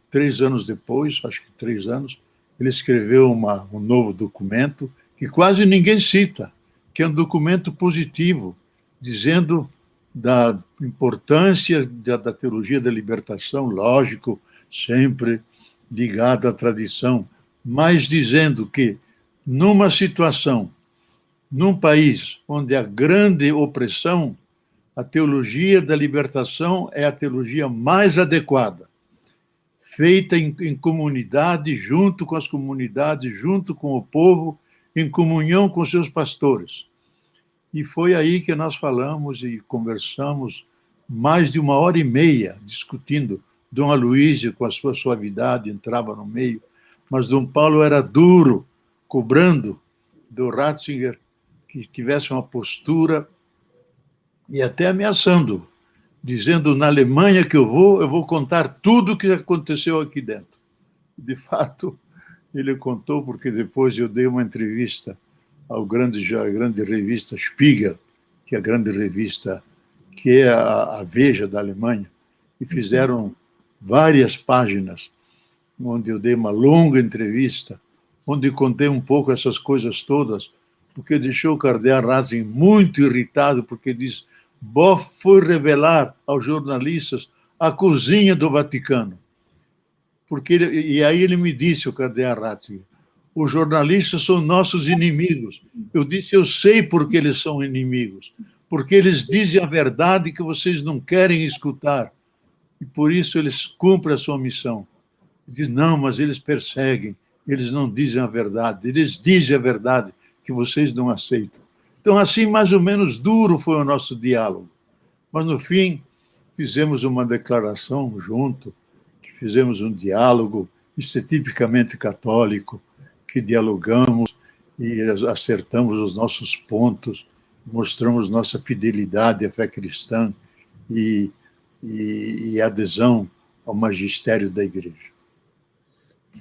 Speaker 2: 3 anos depois, acho que 3 anos, ele escreveu um novo documento, que quase ninguém cita, que é um documento positivo, dizendo da importância da teologia da libertação, lógico, sempre ligada à tradição, mas dizendo que, numa situação, num país onde há grande opressão, a teologia da libertação é a teologia mais adequada, feita em comunidade, junto com as comunidades, junto com o povo, em comunhão com seus pastores. E foi aí que nós falamos e conversamos mais de 1h30, discutindo. Dom Aloísio, com a sua suavidade, entrava no meio, mas Dom Paulo era duro, cobrando do Ratzinger que tivesse uma postura e até ameaçando, dizendo, na Alemanha que eu vou contar tudo o que aconteceu aqui dentro. De fato, ele contou, porque depois eu dei uma entrevista à grande revista Spiegel, que é a grande revista, que é a Veja da Alemanha, e fizeram várias páginas, onde eu dei uma longa entrevista, onde contei um pouco essas coisas todas, porque deixou o cardeal Ratzinger muito irritado, porque diz, Boff foi revelar aos jornalistas a cozinha do Vaticano. E aí ele me disse, o cardeal Ratzinger, os jornalistas são nossos inimigos. Eu disse, eu sei por que eles são inimigos, porque eles dizem a verdade que vocês não querem escutar, e por isso eles cumprem a sua missão. Ele diz, não, mas eles perseguem, eles não dizem a verdade, eles dizem a verdade que vocês não aceitam. Então, assim, mais ou menos duro foi o nosso diálogo. Mas, no fim, fizemos uma declaração junto, que fizemos um diálogo, isso é tipicamente católico, que dialogamos e acertamos os nossos pontos, mostramos nossa fidelidade à fé cristã e adesão ao magistério da Igreja.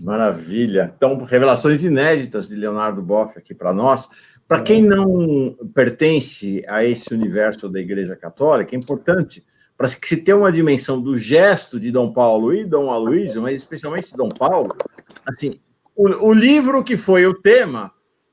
Speaker 1: Maravilha. Então, revelações inéditas de Leonardo Boff aqui para nós. Para quem não pertence a esse universo da Igreja Católica, é importante, para que se tenha uma dimensão do gesto de Dom Paulo e Dom Aloísio, mas especialmente de Dom Paulo, assim, o livro que foi o tema,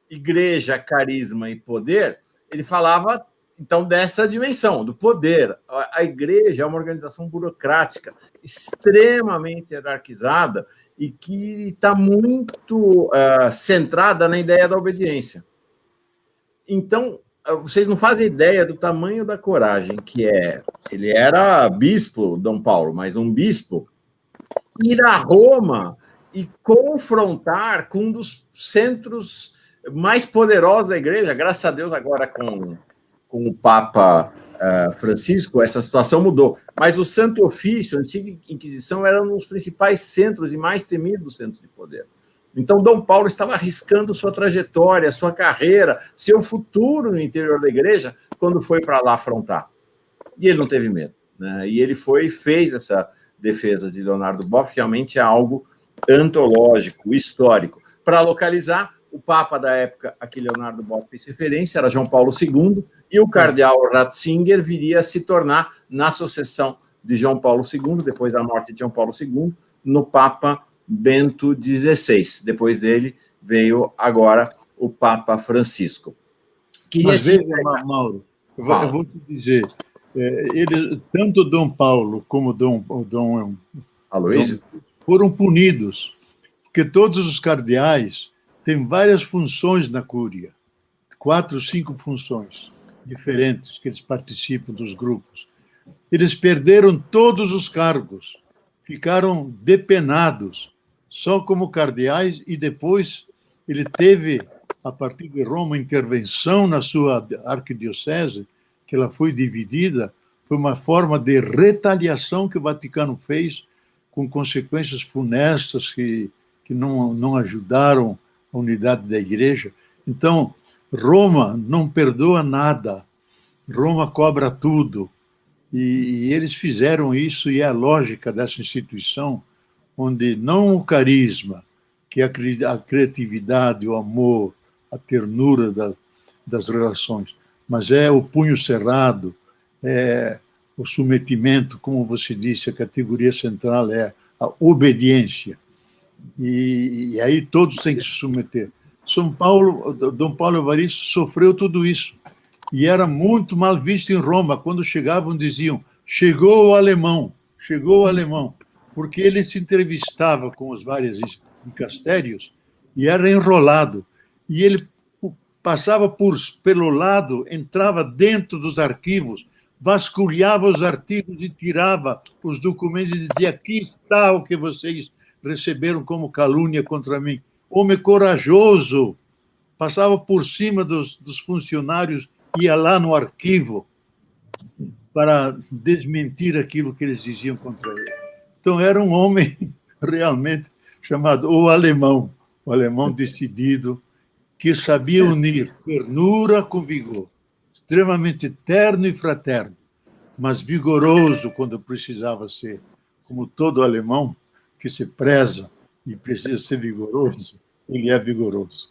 Speaker 1: Igreja, Carisma e Poder, ele falava, então, dessa dimensão, do poder. A Igreja é uma organização burocrática, extremamente hierarquizada e que está muito centrada na ideia da obediência. Então, vocês não fazem ideia do tamanho da coragem que é. Ele era bispo, Dom Paulo, mas um bispo, ir a Roma e confrontar com um dos centros mais poderosos da Igreja. Graças a Deus, agora com o Papa Francisco, essa situação mudou. Mas o Santo Ofício, a Antiga Inquisição, era um dos principais centros e mais temidos centros de poder. Então, Dom Paulo estava arriscando sua trajetória, sua carreira, seu futuro no interior da Igreja, quando foi para lá afrontar. E ele não teve medo, né? E ele foi e fez essa defesa de Leonardo Boff, que realmente é algo antológico, histórico. Para localizar, o Papa da época a que Leonardo Boff fez referência era João Paulo II, e o cardeal Ratzinger viria a se tornar, na sucessão de João Paulo II, depois da morte de João Paulo II, no Papa Bento XVI. Depois dele veio agora o Papa Francisco.
Speaker 2: Mas veja, Mauro, eu vou te dizer, tanto Dom Paulo como Dom
Speaker 1: Aloísio
Speaker 2: foram punidos, porque todos os cardeais têm várias funções na cúria, 4, 5 funções diferentes que eles participam dos grupos. Eles perderam todos os cargos, ficaram depenados, só como cardeais, e depois ele teve, a partir de Roma, intervenção na sua arquidiocese, que ela foi dividida, foi uma forma de retaliação que o Vaticano fez, com consequências funestas que não ajudaram a unidade da Igreja. Então, Roma não perdoa nada, Roma cobra tudo, e eles fizeram isso, e é a lógica dessa instituição, onde não o carisma, que é a criatividade, o amor, a ternura das relações, mas é o punho cerrado, é o submetimento, como você disse, a categoria central é a obediência. E aí todos têm que se submeter. São Paulo, Dom Paulo Evaristo sofreu tudo isso. E era muito mal visto em Roma. Quando chegavam, diziam: chegou o alemão, porque ele se entrevistava com os vários dicastérios e era enrolado. E ele passava pelo lado, entrava dentro dos arquivos, vasculhava os artigos e tirava os documentos e dizia: aqui está o que vocês receberam como calúnia contra mim. Homem corajoso, passava por cima dos funcionários, ia lá no arquivo para desmentir aquilo que eles diziam contra ele. Então, era um homem realmente chamado o alemão decidido, que sabia unir ternura com vigor, extremamente terno e fraterno, mas vigoroso quando precisava ser, como todo alemão que se preza e precisa ser vigoroso, ele é vigoroso.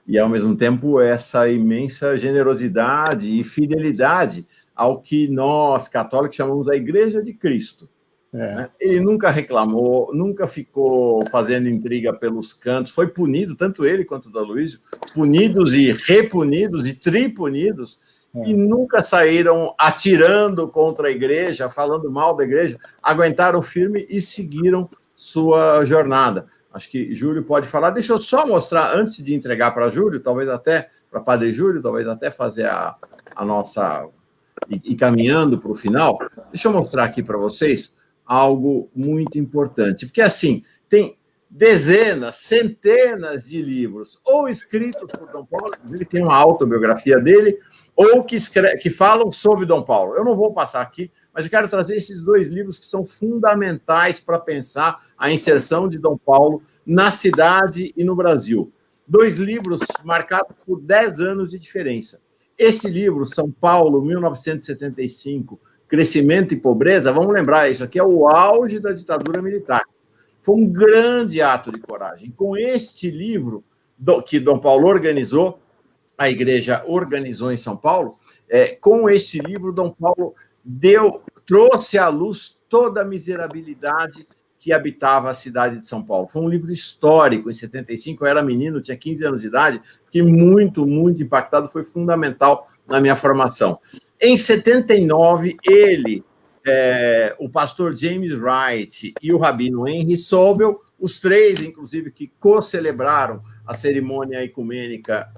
Speaker 1: E, ao mesmo tempo, essa imensa generosidade e fidelidade ao que nós, católicos, chamamos a Igreja de Cristo. Né? Ele nunca reclamou, nunca ficou fazendo intriga pelos cantos, foi punido, tanto ele quanto o Aloísio, punidos e repunidos e tripunidos, e nunca saíram atirando contra a igreja, falando mal da igreja, aguentaram firme e seguiram sua jornada. Acho que Júlio pode falar. Deixa eu só mostrar, antes de entregar para Júlio, talvez até para Padre Júlio, talvez até fazer a nossa... E caminhando para o final, deixa eu mostrar aqui para vocês algo muito importante. Porque, assim, tem dezenas, centenas de livros, ou escritos por Dom Paulo, ele tem uma autobiografia dele, ou que falam sobre Dom Paulo. Eu não vou passar aqui, mas eu quero trazer esses dois livros que são fundamentais para pensar a inserção de Dom Paulo na cidade e no Brasil. Dois livros marcados por 10 anos de diferença. Esse livro, São Paulo, 1975, Crescimento e Pobreza, vamos lembrar, isso aqui é o auge da ditadura militar. Foi um grande ato de coragem. Com este livro, que Dom Paulo organizou, a igreja organizou em São Paulo, com este livro, Dom Paulo trouxe à luz toda a miserabilidade que habitava a cidade de São Paulo. Foi um livro histórico. Em 75, eu era menino, tinha 15 anos de idade, fiquei muito, muito impactado, foi fundamental na minha formação. Em 79, ele, o pastor James Wright e o rabino Henry Sobel, os três, inclusive, que co-celebraram a cerimônia ecumênica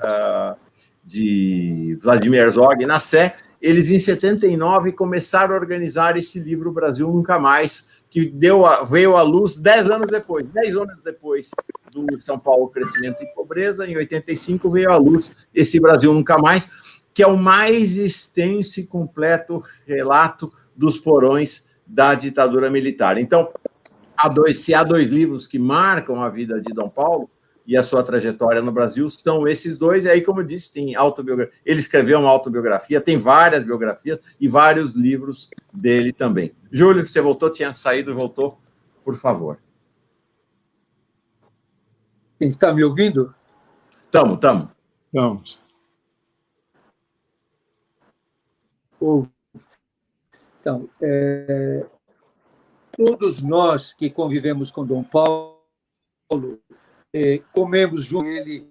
Speaker 1: de Vladimir Herzog na Sé, eles, em 79, começaram a organizar esse livro Brasil Nunca Mais, que veio à luz 10 anos depois do São Paulo Crescimento e Pobreza. Em 85 veio à luz esse Brasil Nunca Mais, que é o mais extenso e completo relato dos porões da ditadura militar. Então, se há dois livros que marcam a vida de Dom Paulo e a sua trajetória no Brasil, são esses dois. E aí, como eu disse, tem autobiografia. Ele escreveu uma autobiografia, tem várias biografias e vários livros dele também. Júlio, você voltou, tinha saído, voltou, por favor.
Speaker 3: Está me ouvindo?
Speaker 1: Estamos.
Speaker 3: Então, todos nós que convivemos com Dom Paulo, comemos junto com ele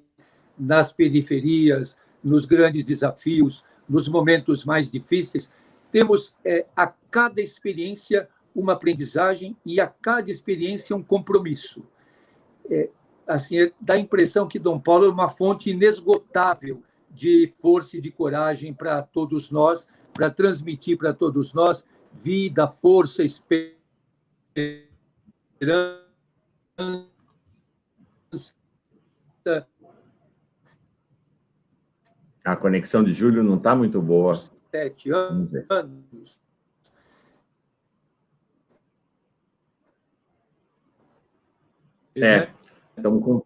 Speaker 3: nas periferias, nos grandes desafios, nos momentos mais difíceis. Temos a cada experiência uma aprendizagem e a cada experiência um compromisso. Assim, dá a impressão que Dom Paulo é uma fonte inesgotável de força e de coragem para todos nós, para transmitir para todos nós vida, força, esperança.
Speaker 1: A conexão de Júlio não está muito boa.
Speaker 3: 7 anos.
Speaker 1: Estamos com...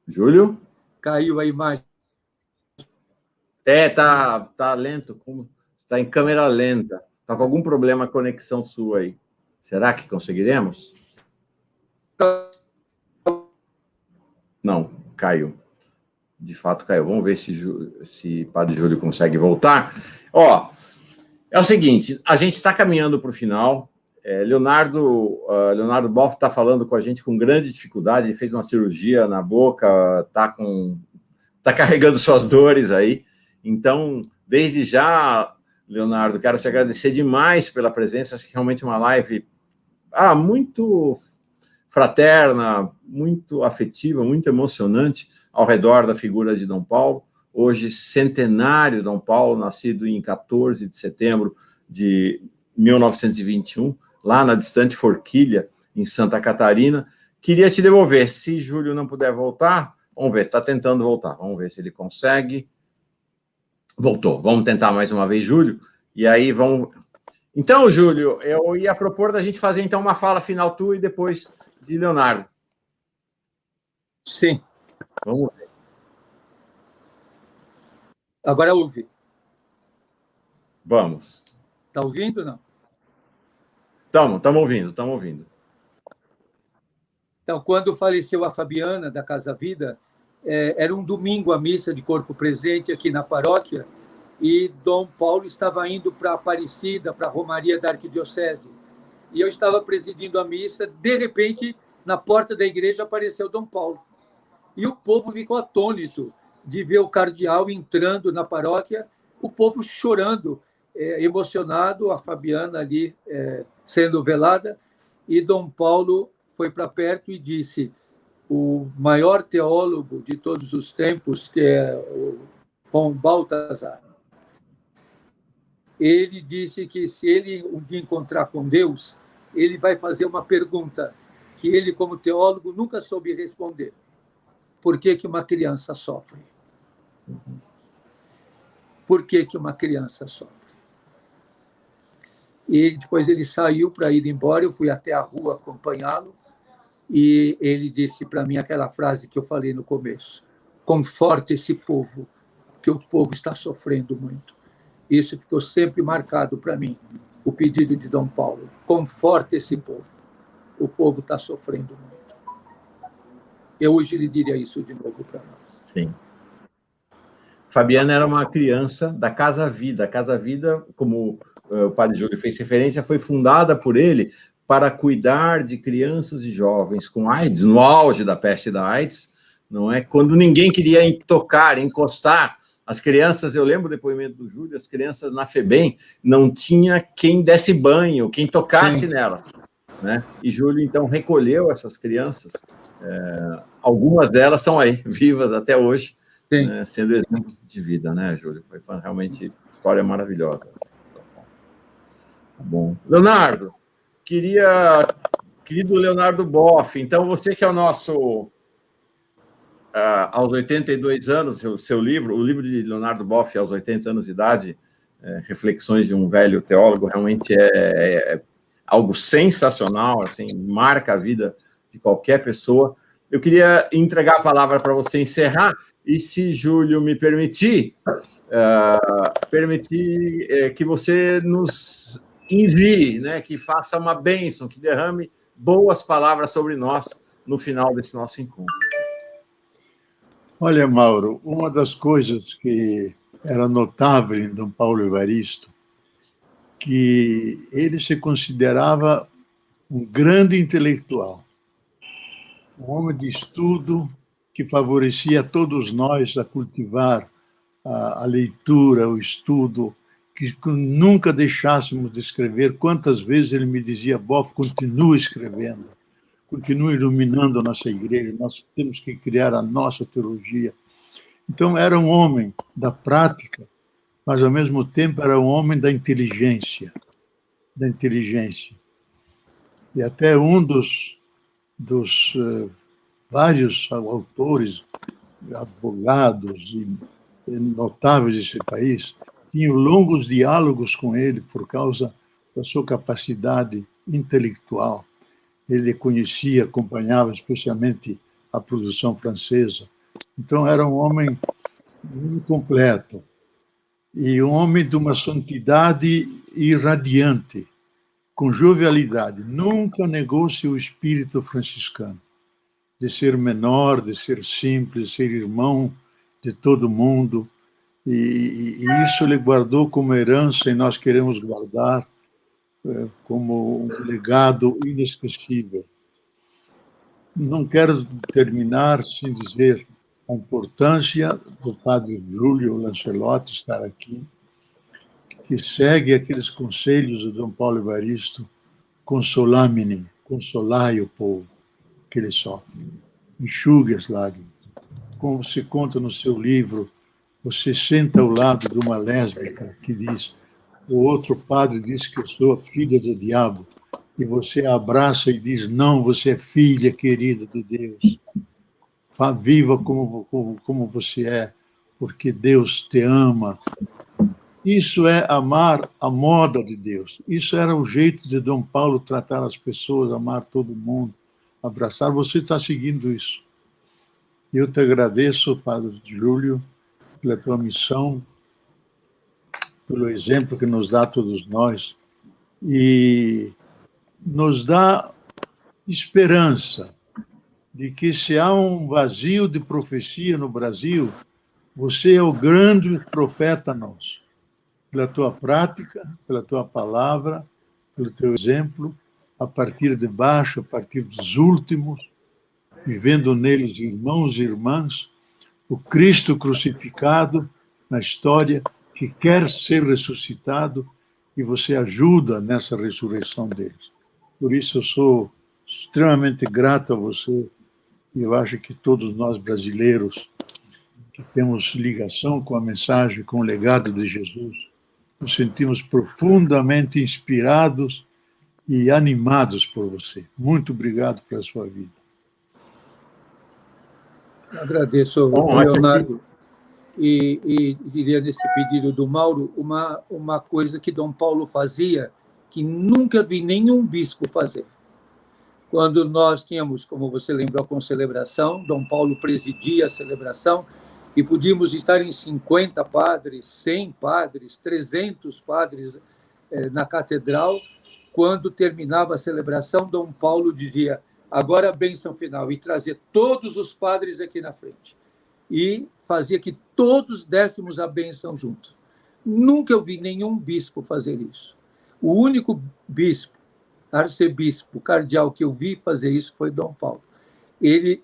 Speaker 1: Júlio?
Speaker 3: Caiu a imagem.
Speaker 1: Tá lento, está em câmera lenta. Está com algum problema a conexão sua aí. Será que conseguiremos? Não, caiu. De fato, caiu. Vamos ver se Padre Júlio consegue voltar. É o seguinte, a gente está caminhando para o final. Leonardo Boff está falando com a gente com grande dificuldade, ele fez uma cirurgia na boca, está carregando suas dores aí. Então, desde já, Leonardo, quero te agradecer demais pela presença, acho que realmente uma live muito fraterna, muito afetiva, muito emocionante ao redor da figura de Dom Paulo. Hoje, centenário de Dom Paulo, nascido em 14 de setembro de 1921, lá na distante Forquilha, em Santa Catarina. Queria te devolver, se Júlio não puder voltar, vamos ver, está tentando voltar, vamos ver se ele consegue. Voltou, vamos tentar mais uma vez, Júlio, e aí vamos... Então, Júlio, eu ia propor da gente fazer então uma fala final tua e depois de Leonardo.
Speaker 3: Sim.
Speaker 1: Vamos ver.
Speaker 3: Agora ouve.
Speaker 1: Vamos.
Speaker 3: Está ouvindo ou não?
Speaker 1: Estamos ouvindo.
Speaker 3: Então, quando faleceu a Fabiana, da Casa Vida, era um domingo a missa de corpo presente aqui na paróquia, e Dom Paulo estava indo para Aparecida, para a Romaria da Arquidiocese. E eu estava presidindo a missa, de repente, na porta da igreja apareceu Dom Paulo. E o povo ficou atônito de ver o cardeal entrando na paróquia, o povo chorando, emocionado, a Fabiana ali sendo velada, e Dom Paulo foi para perto e disse: o maior teólogo de todos os tempos, que é o Dom Baltazar, ele disse que se ele um dia encontrar com Deus, ele vai fazer uma pergunta que ele, como teólogo, nunca soube responder. Por que uma criança sofre? Por que uma criança sofre? E depois ele saiu para ir embora, eu fui até a rua acompanhá-lo, e ele disse para mim aquela frase que eu falei no começo: conforte esse povo, que o povo está sofrendo muito. Isso ficou sempre marcado para mim, o pedido de Dom Paulo: conforte esse povo, o povo está sofrendo muito. Eu hoje lhe diria isso de novo para nós.
Speaker 1: Sim. Fabiana era uma criança da Casa Vida. A Casa Vida, como o padre Júlio fez referência, foi fundada por ele para cuidar de crianças e jovens com AIDS, no auge da peste da AIDS, não é? Quando ninguém queria tocar, encostar. As crianças, eu lembro o depoimento do Júlio, as crianças na FEBEM, não tinha quem desse banho, quem tocasse Sim. nelas, né? E Júlio, então, recolheu essas crianças. Algumas delas estão aí, vivas até hoje, né, sendo exemplo de vida, né, Júlio? Foi realmente história maravilhosa. Tá bom. Leonardo, querido Leonardo Boff, então você que é o nosso, aos 82 anos, seu livro, o livro de Leonardo Boff, aos 80 anos de idade, Reflexões de um Velho Teólogo, realmente é algo sensacional, assim, marca a vida de qualquer pessoa. Eu queria entregar a palavra para você encerrar, e se Júlio me permitir, que você nos envie, né, que faça uma bênção, que derrame boas palavras sobre nós no final desse nosso encontro.
Speaker 2: Olha, Mauro, uma das coisas que era notável em Dom Paulo Evaristo, que ele se considerava um grande intelectual, um homem de estudo que favorecia a todos nós a cultivar a leitura, o estudo, que nunca deixássemos de escrever. Quantas vezes ele me dizia: Boff, continue escrevendo, continue iluminando a nossa igreja, nós temos que criar a nossa teologia. Então, era um homem da prática, mas, ao mesmo tempo, era um homem da inteligência. E até um dos vários autores, advogados e notáveis desse país, tinham longos diálogos com ele por causa da sua capacidade intelectual. Ele conhecia, acompanhava especialmente a produção francesa. Então, era um homem muito completo e um homem de uma santidade irradiante, com jovialidade. Nunca negou-se o espírito franciscano, de ser menor, de ser simples, de ser irmão de todo mundo. E isso ele guardou como herança, e nós queremos guardar. como um legado inesquecível. Não quero terminar sem dizer a importância do padre Júlio Lancelotti estar aqui, que segue aqueles conselhos de Dom Paulo Evaristo: consolamine, consolai o povo que ele sofre, enxugue as lágrimas. Como você conta no seu livro, você senta ao lado de uma lésbica que diz: o outro padre diz que eu sou a filha do diabo, e você a abraça e diz: não, você é filha querida de Deus. Viva como você é, porque Deus te ama. Isso é amar a moda de Deus. Isso era o jeito de Dom Paulo tratar as pessoas, amar todo mundo, abraçar. Você está seguindo isso. Eu te agradeço, Padre Júlio, pela tua missão, pelo exemplo que nos dá a todos nós, e nos dá esperança de que, se há um vazio de profecia no Brasil, você é o grande profeta nosso. Pela tua prática, pela tua palavra, pelo teu exemplo, a partir de baixo, a partir dos últimos, vivendo neles irmãos e irmãs, o Cristo crucificado na história, que quer ser ressuscitado, e você ajuda nessa ressurreição deles. Por isso eu sou extremamente grato a você, e eu acho que todos nós brasileiros que temos ligação com a mensagem, com o legado de Jesus, nos sentimos profundamente inspirados e animados por você. Muito obrigado pela sua vida.
Speaker 3: Agradeço, Leonardo. E diria, nesse pedido do Mauro, uma coisa que Dom Paulo fazia, que nunca vi nenhum bispo fazer. Quando nós tínhamos, como você lembrou, a concelebração, Dom Paulo presidia a celebração, e podíamos estar em 50 padres, 100 padres, 300 padres na catedral. Quando terminava a celebração, Dom Paulo dizia: agora a bênção final, e trazia todos os padres aqui na frente. E fazia que todos dessemos a bênção juntos. Nunca eu vi nenhum bispo fazer isso. O único bispo, arcebispo, cardeal que eu vi fazer isso foi Dom Paulo. Ele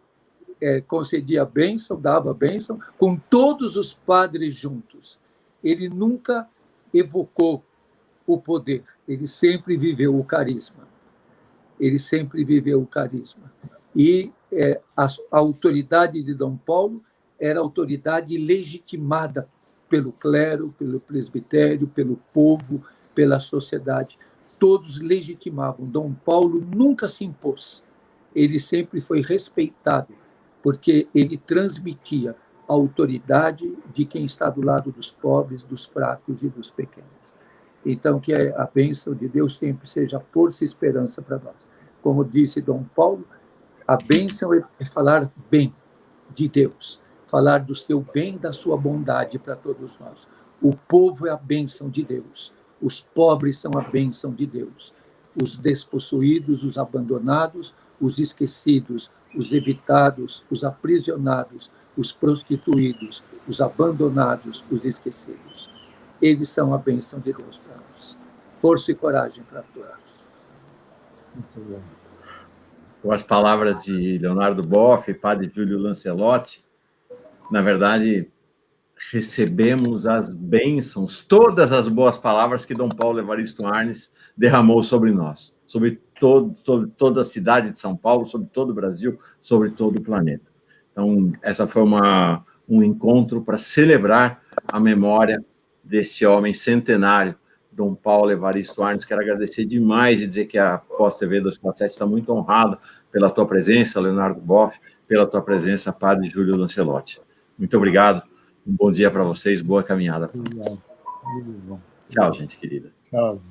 Speaker 3: concedia a bênção, dava a bênção, com todos os padres juntos. Ele nunca evocou o poder, ele sempre viveu o carisma. Ele sempre viveu o carisma. E a autoridade de Dom Paulo era autoridade legitimada pelo clero, pelo presbitério, pelo povo, pela sociedade. Todos legitimavam. Dom Paulo nunca se impôs. Ele sempre foi respeitado, porque ele transmitia a autoridade de quem está do lado dos pobres, dos fracos e dos pequenos. Então, que a bênção de Deus sempre seja força e esperança para nós. Como disse Dom Paulo, a bênção é falar bem de Deus, falar do seu bem, da sua bondade para todos nós. O povo é a bênção de Deus, os pobres são a bênção de Deus, os despossuídos, os abandonados, os esquecidos, os evitados, os aprisionados, os prostituídos, os abandonados, os esquecidos. Eles são a bênção de Deus para nós. Força e coragem para todos.
Speaker 2: Muito bom.
Speaker 1: Com as palavras de Leonardo Boff e Padre Júlio Lancelotti, na verdade, recebemos as bênçãos, todas as boas palavras que Dom Paulo Evaristo Arnes derramou sobre nós, sobre toda a cidade de São Paulo, sobre todo o Brasil, sobre todo o planeta. Então, essa foi um encontro para celebrar a memória desse homem centenário, Dom Paulo Evaristo Arnes. Quero agradecer demais e dizer que a Pós-TV 247 está muito honrada pela tua presença, Leonardo Boff, pela tua presença, Padre Júlio Lancelotti. Muito obrigado, um bom dia para vocês, boa caminhada para nós. Tchau, gente querida.
Speaker 2: Tchau.